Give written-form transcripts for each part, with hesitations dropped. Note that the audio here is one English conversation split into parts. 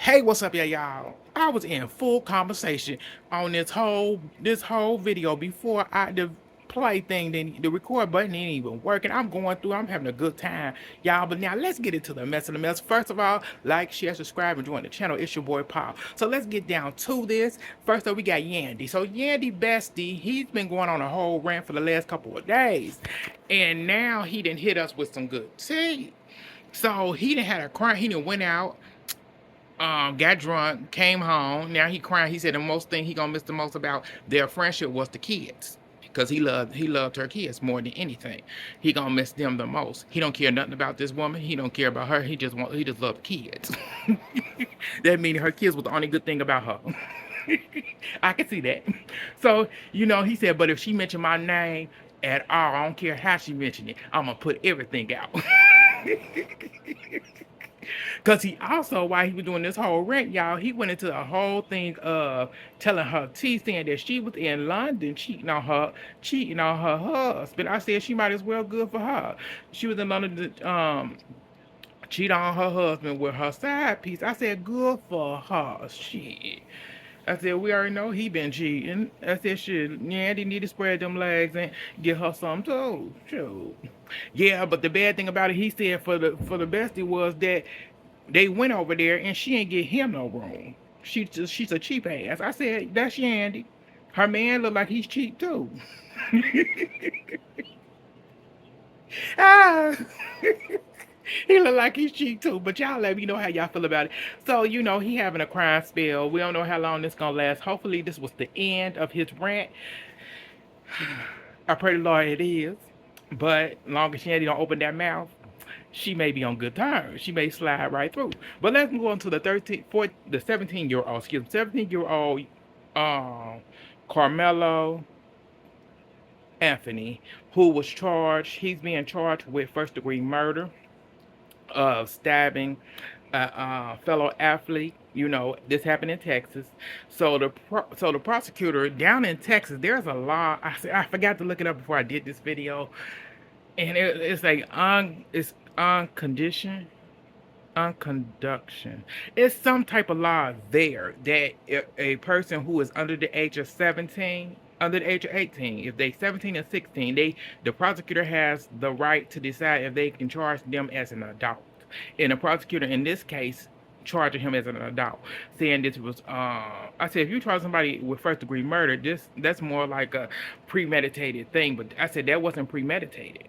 Hey, what's up, y'all? I was in full conversation on this whole video before the play thing, then the record button ain't even working. I'm going through, I'm having a good time, y'all. But now let's get into the mess of the mess. First of all, like, share, subscribe, and join the channel. It's your boy Paul. So let's get down to this. First up, we got Yandy. So Yandy Bestie, he's been going on a whole rant for the last couple of days, and now he didn't hit us with some good tea. So he didn't had a cry. He didn't went out, got drunk, came home. Now he crying. He said the most thing he gonna miss the most about their friendship was the kids. Because he loved her kids more than anything. He gonna miss them the most. He don't care nothing about this woman. He don't care about her. He just loved kids. That means her kids was the only good thing about her. I can see that. So, he said, but if she mentioned my name at all, I don't care how she mentioned it, I'm gonna put everything out. Because he also, while he was doing this whole rant, y'all, he went into a whole thing of telling her T, saying that she was in London cheating on her husband. I said she might as well, good for her. She was in London to cheat on her husband with her side piece. I said, good for her. Shit. I said, we already know he been cheating. I said, shit, yeah, they need to spread them legs and get her some too. Shoot. Yeah, but the bad thing about it, he said for the bestie was that they went over there and she ain't get him no room. She's a cheap ass. I said, that's Yandy. Her man look like he's cheap too. Ah. He look like he's cheap too, but y'all let me know how y'all feel about it. So, he having a crime spell. We don't know how long this gonna last. Hopefully this was the end of his rant. I pray the Lord it is. But long as Shandy don't open that mouth, she may be on good terms. She may slide right through. But let's move on to the 17-year-old, excuse me, 17-year-old Carmelo Anthony, who was charged. He's being charged with first-degree murder of stabbing a fellow athlete. This happened in Texas. So the prosecutor down in Texas, there's a law. I forgot to look it up before I did this video, and it's like it's uncondition, unconduction. It's some type of law there that a person who is under the age of 17, under the age of 18, if they 17 or 16, the prosecutor has the right to decide if they can charge them as an adult. And the prosecutor in this case charging him as an adult, saying this was I said, if you charge somebody with first degree murder, that's more like a premeditated thing. But I said that wasn't premeditated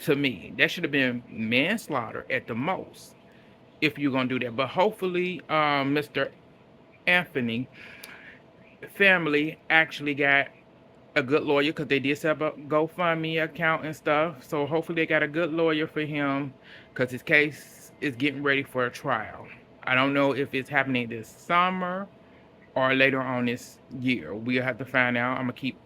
to me. That should have been manslaughter at the most, if you're gonna do that. But hopefully, Mr. Anthony family actually got a good lawyer, because they did set up a GoFundMe account and stuff. So hopefully they got a good lawyer for him, because his case is getting ready for a trial. I don't know if it's happening this summer or later on this year. We'll have to find out. I'm gonna keep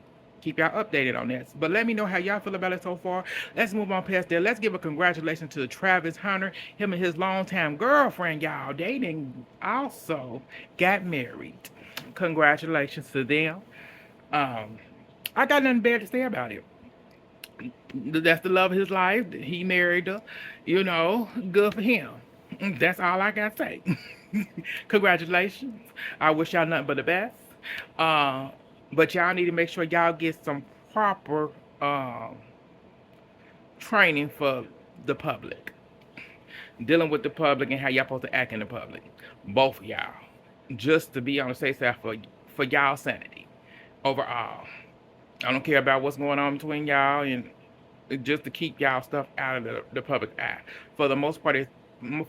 y'all updated on that. But let me know how y'all feel about it so far. Let's move on past that. Let's give a congratulations to Travis Hunter. Him and his longtime girlfriend, y'all, they didn't also got married. Congratulations to them. I got nothing bad to say about it. That's the love of his life. He married her. Good for him. That's all I got to say. Congratulations. I wish y'all nothing but the best. But y'all need to make sure y'all get some proper training for the public. Dealing with the public and how y'all supposed to act in the public. Both of y'all. Just to be on the safe side for y'all sanity. Overall. I don't care about what's going on between y'all, and just to keep y'all stuff out of the public eye. For the most part,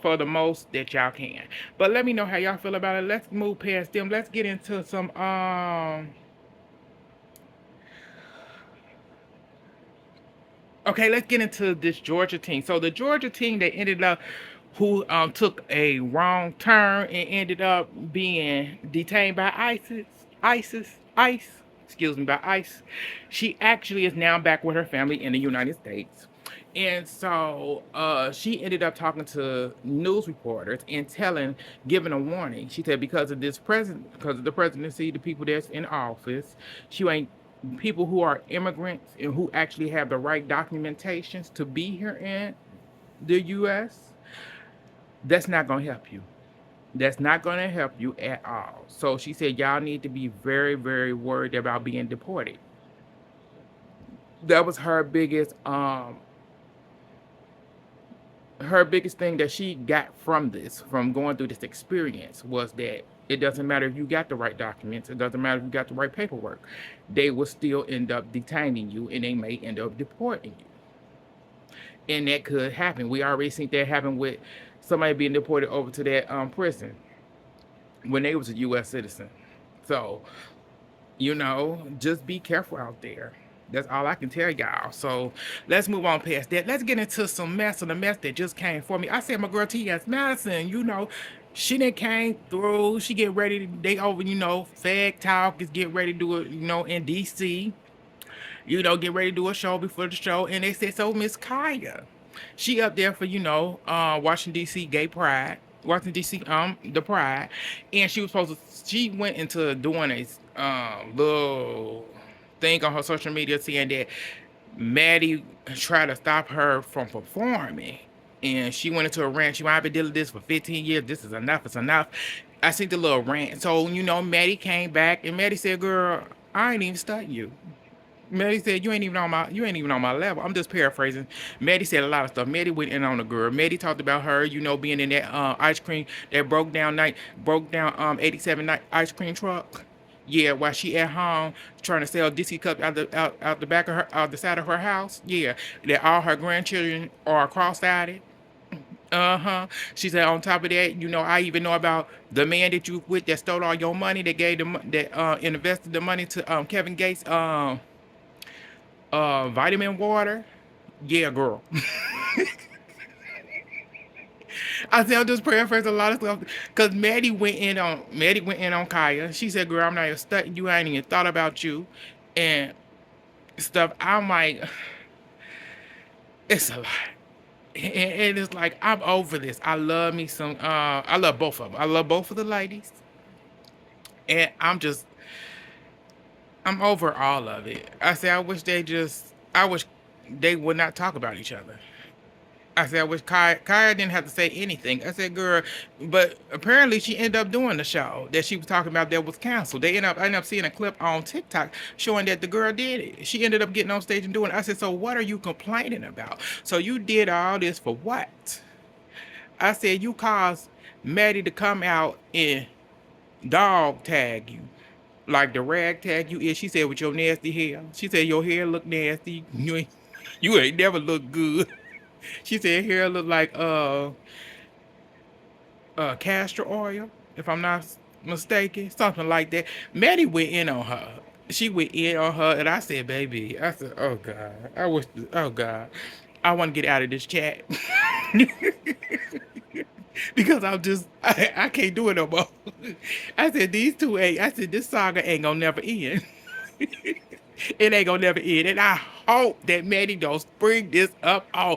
for the most that y'all can. But let me know how y'all feel about it. Let's move past them. Let's get into some okay, let's get into this Georgia team. So the Georgia team that ended up, who took a wrong turn and ended up being detained by ICE, excuse me, by ICE. She actually is now back with her family in the United States. And so she ended up talking to news reporters and giving a warning. She said because of the presidency, the people that's in office, she ain't people who are immigrants and who actually have the right documentations to be here in the U.S., that's not going to help you. That's not going to help you at all. So she said, y'all need to be very, very worried about being deported. That was her biggest thing that she got from this, from going through this experience, was that it doesn't matter if you got the right documents, it doesn't matter if you got the right paperwork, they will still end up detaining you and they may end up deporting you. And that could happen. We already seen that happen with somebody being deported over to that prison when they was a U.S. citizen. So, just be careful out there. That's all I can tell y'all. So let's move on past that. Let's get into some mess of the mess that just came for me. I said my girl TS Madison, she done came through. She get ready to, they over, Fag Talk is getting ready to do it, in DC. Get ready to do a show before the show. And they said, so Miss Kaya, she up there for, Washington DC Gay Pride. Washington DC, the Pride. And she went into doing a little thing on her social media saying that Maddie tried to stop her from performing. And she went into a rant. I've been dealing with this for 15 years. This is enough. It's enough. I see the little rant. So, Maddie came back and Maddie said, girl, I ain't even studying you. Maddie said, you ain't even on my level. I'm just paraphrasing. Maddie said a lot of stuff. Maddie went in on the girl. Maddie talked about her, being in that ice cream, that broke down 87 night ice cream truck. Yeah, while she at home trying to sell Dixie cups out the back of her, out the side of her house. Yeah, that all her grandchildren are cross-eyed. Uh-huh. She said on top of that, I even know about the man that you with that stole all your money, that gave that invested the money to Kevin Gates vitamin water. Yeah, girl. I said I'm just paraphrasing a lot of stuff because Maddie went in on Kaya. She said, "Girl, I'm not even studying you. I ain't even thought about you," and stuff. I'm like, it's a lot, and it's like I'm over this. I love me some. I love both of them. I love both of the ladies, and I'm over all of it. I said I wish they would not talk about each other. I said, I wish Kaya didn't have to say anything. I said, girl, but apparently she ended up doing the show that she was talking about that was canceled. I ended up seeing a clip on TikTok showing that the girl did it. She ended up getting on stage and doing it. I said, so what are you complaining about? So you did all this for what? I said, you caused Maddie to come out and dog tag you. Like the rag tag you is. She said, with your nasty hair. She said, your hair look nasty. You ain't never looked good. She said hair look like castor oil, if I'm not mistaken, something like that. Maddie went in on her. She went in on her, and I said, "Baby," I said, "Oh God, oh God, I want to get out of this chat because I can't do it no more." I said, "These two ain't." I said, "This saga ain't gonna never end." It ain't gonna never end. And I hope that Maddie don't spring this up on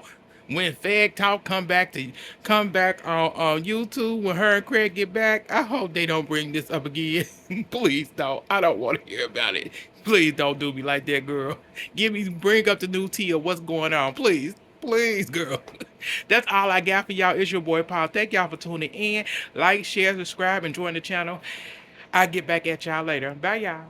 when Fag Talk come back on YouTube when her and Craig get back. I hope they don't bring this up again. Please don't. I don't want to hear about it. Please don't do me like that, girl. Bring up the new tea of what's going on. Please. Please, girl. That's all I got for y'all. It's your boy Paul. Thank y'all for tuning in. Like, share, subscribe, and join the channel. I'll get back at y'all later. Bye, y'all.